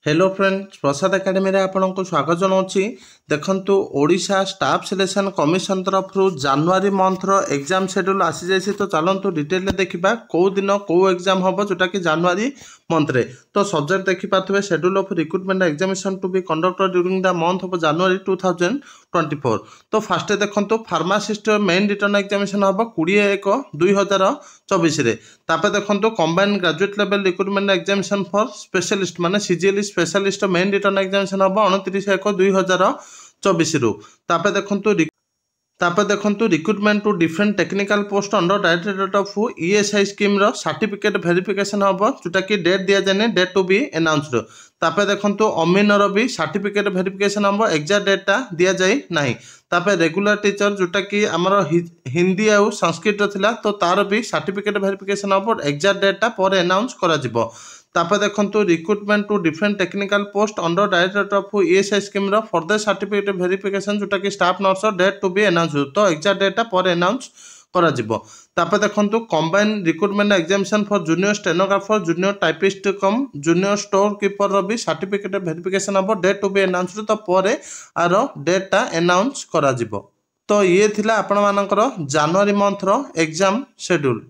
Hello friends, प्रसाद academy रे आपनको स्वागत जनाऊँगी। देखंतु ओडिशा स्टाफ सिलेक्शन कमिशन तरफ जनवरी मंथ रो एग्जाम शेड्यूल आसी जाइए। तो चलतु डिटेल देखा कौ दिन कौ एग्जाम हम जोटा कि जनवरी मंथ रे। तो सब्जेक्ट देखिपे schedule of recruitment examination to be conducted during the month of January 2024। तो फास्ट देखंतु फार्मासिस्ट मेन रिटर्न एग्जामिनेशन हम 20/1/2024। तापर देखंतु combined graduate level recruitment examination for specialist माने CGL specialist main written examination हम 29/1/2024। देखंतु recruitment to different technical post under directorate of ESI scheme रो certificate verification हम जोटा कि डेट दिया जाने डेट टू बी अनाउंस्ड। तापर देखंतु अमीनर भी सर्टिफिकेट वेरिफिकेशन हम एग्जैक्ट डेटा दिया जाए नहीं। तापर रेगुलर टीचर जोटा कि आमर हिंदी आउ संस्कृत थिला तो तार भी सर्टिफिकेट वेरिफिकेशन हम एग्जैक्ट डेटा पर अनाउंस करा जिवो। तापर देखंतु recruitment to different technical post under directorate of ESI scheme रो फर्दर सर्टिफिकेट वेरिफिकेशन जोटा कि staff nurse date to be announce तो एग्जैक्ट डेटा पर अनाउंस करा जिवो। तापर देखंतु combine recruitment examination for junior stenographer junior typist cum junior store keeper रो भी सर्टिफिकेट वेरिफिकेशन हम डेट टू बी अनाउंस तो पर आर डेटा अनाउंस करा जिवो। तो ये थिला आपण मानकर जनवरी मंथ रो एग्जाम शेड्यूल।